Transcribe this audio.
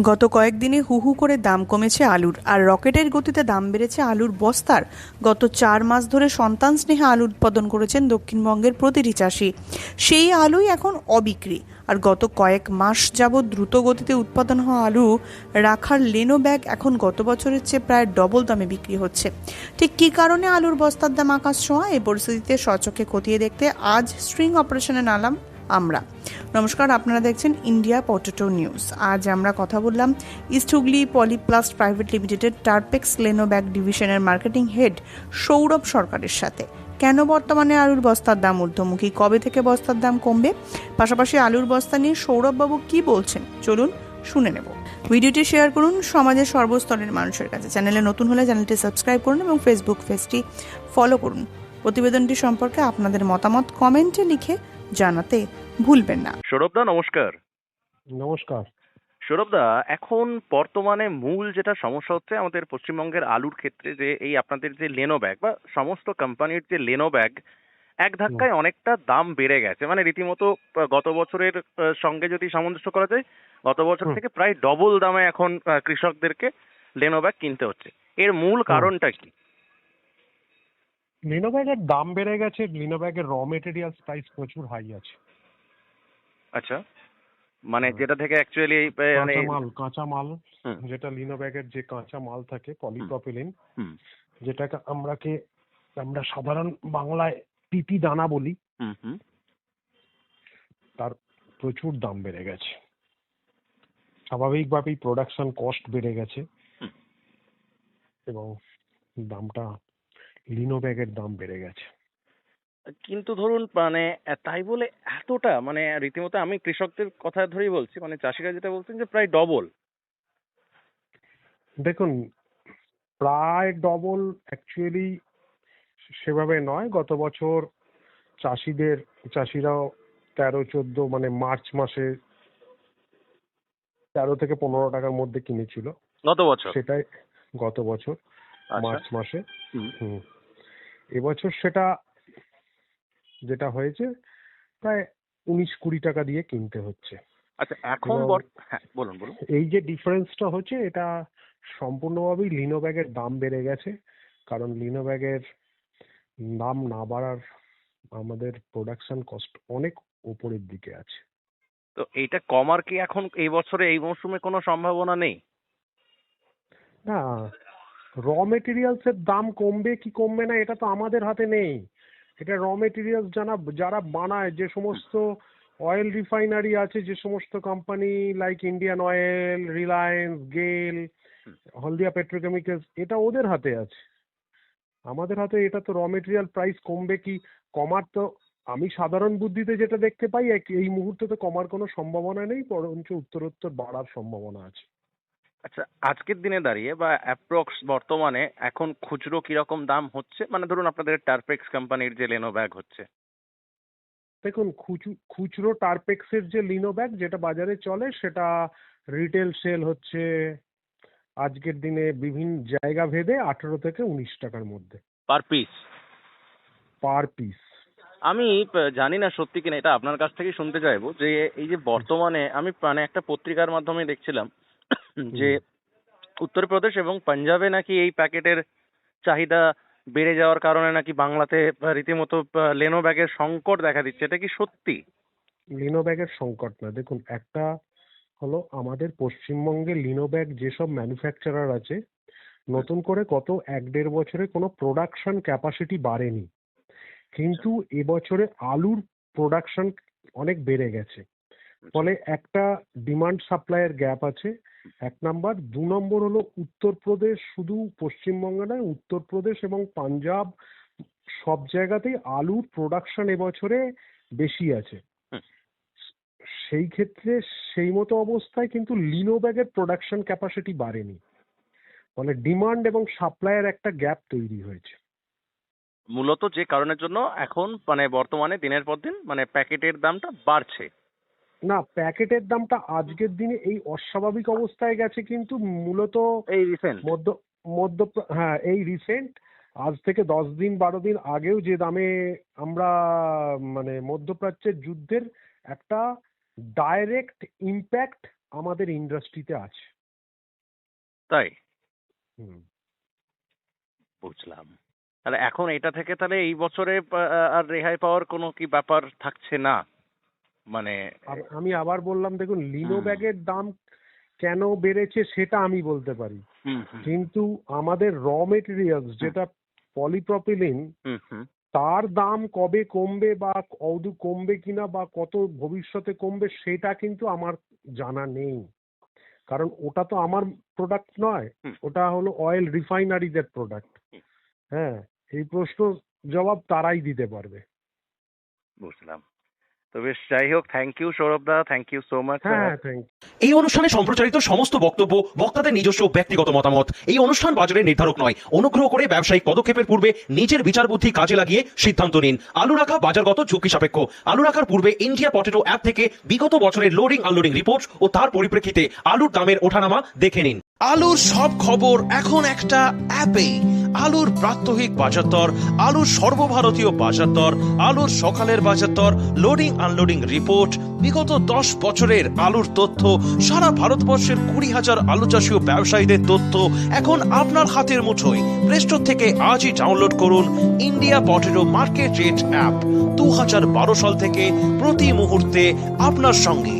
গত কয়েকদিনে হু হু করে দাম কমেছে আলুর, আর রকেটের গতিতে দাম বেড়েছে আলুর বস্তার। গত 4 মাস ধরে সন্তান স্নেহে আলু উৎপাদন করেছেন দক্ষিণবঙ্গের প্রতিটি চাষি। সেই আলুই এখন অবিক্রি। আর গত কয়েক মাস যাবৎ দ্রুত গতিতে উৎপাদন হওয়া আলু রাখার লেনো ব্যাগ এখন গত বছরের চেয়ে প্রায় ডবল দামে বিক্রি হচ্ছে। ঠিক কী কারণে আলুর বস্তার দাম আকাশ ছোঁয়া, এই পরিস্থিতিতে স্বচক্ষে খতিয়ে দেখতে আজ স্ট্রিং অপারেশনে নামলাম আমরা। নমস্কার, আপনারা দেখছেন ইন্ডিয়া পটেটো নিউজ। আজ আমরা কথা বললাম ইস্ট হুগলি পলিপ্লাস্ট প্রাইভেট লিমিটেডের টার্পেক্স লেনো ব্যাগ ডিভিশনের মার্কেটিং হেড সৌরভ সরকারের সাথে। কেন বর্তমানে আলুর বস্তার দাম ঊর্ধ্বমুখী, কবে থেকে বস্তার দাম কমবে, পাশাপাশি আলুর বস্তা নিয়ে সৌরভবাবু কি বলছেন, চলুন শুনে নেব। ভিডিওটি শেয়ার করুন সমাজের সর্বস্তরের মানুষের কাছে। চ্যানেলে নতুন হলে চ্যানেলটি সাবস্ক্রাইব করুন এবং ফেসবুক পেজটি ফলো করুন। প্রতিবেদনটি সম্পর্কে আপনাদের মতামত কমেন্টে লিখে জানাতে ভুলবেন না। সৌরভদা নমস্কার। নমস্কার। সৌরভদা, এখন বর্তমানে মূল যেটা সমস্যা হচ্ছে আমাদের পশ্চিমবঙ্গের আলুর ক্ষেত্রে, যে এই আপনাদের যে লেনো ব্যাগ বা সমস্ত কোম্পানির যে লেনো ব্যাগ এক ধাক্কায় অনেকটা দাম বেড়ে গেছে, মানে রীতিমতো গত বছরের সঙ্গে যদি সামঞ্জস্য করা যায়, গত বছর থেকে প্রায় ডবল দামে এখন কৃষকদেরকে লেনো ব্যাগ কিনতে হচ্ছে। এর মূল কারণটা কি? লিনো ব্যাগের দাম বেড়ে গেছে। লিনো ব্যাগের র মেটেরিয়ালস প্রাইস প্রচুর হাই আছে। আচ্ছা, মানে যেটা থেকে অ্যাকচুয়ালি মানে কাঁচা মাল যেটা লিনো ব্যাগের যে কাঁচা মাল থাকে পলিপ্রপিলিন, যেটাকে আমরা সাধারণ বাংলায় পিপি দানা বলি, তার প্রচুর দাম বেড়ে গেছে। স্বাভাবিকভাবেই প্রোডাকশন কস্ট বেড়ে গেছে এবং দামটা লিনো ব্যাগের দাম বেড়ে গেছে। কিন্তু ধরুন মানে তাই বলে এতটা, মানে রীতিমতো আমি কৃষকদের কথা ধরেই বলছি, মানে চাষিরা যেটা বলছেন যে প্রায় ডবল। দেখুন, প্রায় ডবল অ্যাকচুয়ালি সেভাবে নয়। গত বছর চাষিরাও 13-14 মানে মার্চ মাসে 13 থেকে 15 টাকার মধ্যে কিনেছিল গত বছর, সেটাই গত বছর মার্চ মাসে। এবছর সেটা যেটা হয়েছে প্রায় 19-20 টাকা দিয়ে কিনতে হচ্ছে। আচ্ছা, এখন হ্যাঁ বলুন বলুন। এই যে ডিফারেন্সটা হচ্ছে, এটা সম্পূর্ণভাবেই লিনো ব্যাগের দাম বেড়ে গেছে। কারণ লিনো ব্যাগের দাম না বাড়ার আমাদের প্রোডাকশন কস্ট অনেক উপরের দিকে আছে। তো এইটা কমার কি এখন এই বছরে এই মৌসুমে কোনো সম্ভাবনা নেই? না, র মেটেরিয়ালস এর দাম কমবে কি কমবে না এটা তো আমাদের হাতে নেই। এটা র মেটেরিয়ালস যারা বানায়, যে সমস্ত অয়েল রিফাইনারি আছে, যে সমস্ত company like Indian oil, Reliance, গেল, হলদিয়া পেট্রোকেমিক্যালস, এটা ওদের হাতে আছে। আমাদের হাতে এটা তো র মেটেরিয়াল প্রাইস কমবে কি কমার তো আমি সাধারণ বুদ্ধিতে যেটা দেখতে পাই, এই মুহূর্তে তো কমার কোনো সম্ভাবনা নেই, বরঞ্চ উত্তরোত্তর বাড়ার সম্ভাবনা আছে। আচ্ছা, আজকের দিনে দাঁড়িয়ে বা অ্যাপ্রক্স বর্তমানে এখন খুচরো কিরকম দাম হচ্ছে, মানে ধরুন আপনাদের টার্পেক্স কোম্পানির যে লেনো ব্যাগ হচ্ছে? দেখুন, খুচরো টার্পেক্সের যে লিনো ব্যাগ যেটা বাজারে চলে, সেটা রিটেল সেল হচ্ছে আজকের দিনে বিভিন্ন জায়গা ভেদে 18 থেকে 19 টাকার মধ্যে পার পিস? Per piece. আমি জানি না সত্যি কিনা, এটা আপনার কাছ থেকেই শুনতে চাইবো যে এই যে বর্তমানে আমি মানে একটা পত্রিকার মাধ্যমে দেখছিলাম যে উত্তরপ্রদেশ এবং পাঞ্জাবে নাকি এই প্যাকেটের চাহিদা বেড়ে যাওয়ার কারণে নাকি বাংলাতে রীতিমতো লেনো ব্যাগের সংকট দেখা দিচ্ছে। এটা কি সত্যি? লিনো ব্যাগের সংকট না। দেখুন, একটা হলো আমাদের পশ্চিমবঙ্গে লিনো ব্যাগ যেসব ম্যানুফ্যাকচারার আছে, নতুন করে গত 1-1.5 বছরে কোনো প্রোডাকশন ক্যাপাসিটি বাড়েনি, কিন্তু এবছরে আলুর প্রোডাকশন অনেক বেড়ে গেছে। ফলে একটা ডিমান্ড সাপ্লাইয়ের গ্যাপ আছে, 1 নাম্বার। 2 নম্বর হলো উত্তরপ্রদেশ, শুধু পশ্চিমবঙ্গ নয়, উত্তরপ্রদেশ এবং পাঞ্জাব সব জায়গাতেই আলুর প্রোডাকশন এবছরে বেশি আছে। সেই ক্ষেত্রে সেই মতো অবস্থায় কিন্তু লিনো ব্যাগের প্রোডাকশন ক্যাপাসিটি বাড়েনি, ফলে ডিমান্ড এবং সাপ্লাইয়ের একটা গ্যাপ তৈরি হয়েছে। মূলত যে কারণের জন্য এখন মানে বর্তমানে দিনের পর দিন মানে প্যাকেটের দামটা বাড়ছে। না, প্যাকেটের দামটা আজকের দিনে এই অস্বাভাবিক অবস্থায় গেছে, কিন্তু মূলত এই রিসেন্ট মধ্য হ্যাঁ, এই রিসেন্ট আজ থেকে 10 দিন 12 দিন আগেও যে দামে আমরা মানে মধ্যপ্রাচ্যের যুদ্ধের একটা ডাইরেক্ট ইম্প্যাক্ট আমাদের ইন্ডাস্ট্রিতে আছে। তাই হুম। বুঝলাম। তাহলে এখন এটা থেকে তাহলে এই বছরে আর রেহাই পাওয়ার কোনো কি ব্যাপার থাকছে না, মানে আমি আবার বললাম, দেখুন লিনো হুম। ব্যাগের দাম কেন বেড়েছে সেটা আমি বলতে পারি, হুম হুম কিন্তু আমাদের র মেটেরিয়ালস যেটা পলিপ্রপিলিন, হুম হুম তার দাম কবে কমবে বা অদূর কমবে কিনা বা কত ভবিষ্যতে কমবে সেটা কিন্তু আমার জানা নেই, কারণ ওটা তো আমার প্রোডাক্ট নয়, হুম। ওটা হলো অয়েল রিফাইনারিদের প্রোডাক্ট। হ্যাঁ, এই প্রশ্ন জবাব তারাই দিতে পারবে। বুঝলাম। তো বেশ, যাই হোক, থ্যাংক ইউ সৌরভ দা, থ্যাংক ইউ সো মাচ। হ্যাঁ, থ্যাংক এই অনুষ্ঠানে সম্প্রচারিত সমস্ত বক্তব্য বক্তাদের নিজস্ব ব্যক্তিগত মতামত। এই অনুষ্ঠান বাজারের নির্ধারক নয়। অনুগ্রহ করে ব্যবসায়িক পদক্ষেপের পূর্বে নিজের বিচার বুদ্ধি কাজে লাগিয়ে সিদ্ধান্ত নিন। আলু রাখা বাজারগত ঝুঁকি সাপেক্ষ। আলু রাখার পূর্বে ইন্ডিয়া পটেটো অ্যাপ থেকে বিগত বছরের লোডিং আনলোডিং রিপোর্ট ও তার পরিপ্রেক্ষিতে আলুর দামের ওঠানামা দেখে নিন। আলুর সব খবর এখন একটা অ্যাপেই। আলুর প্রাত্যহিক বাজার দর, আলুর সর্বভারতীয় বাজার দর, আলুর সকালের বাজার দর, লোডিং আনলোডিং রিপোর্ট, বিগত 10 বছরের আলুর তথ্য, সারা ভারতবর্ষের 20,000 আলু চাষী ও ব্যবসায়ীদের তথ্য এখন আপনার হাতের মুঠোয়। প্লে স্টোর থেকে আজই ডাউনলোড করুন India potato market rate app. 2012 সাল থেকে প্রতি মুহূর্তে আপনার সঙ্গে।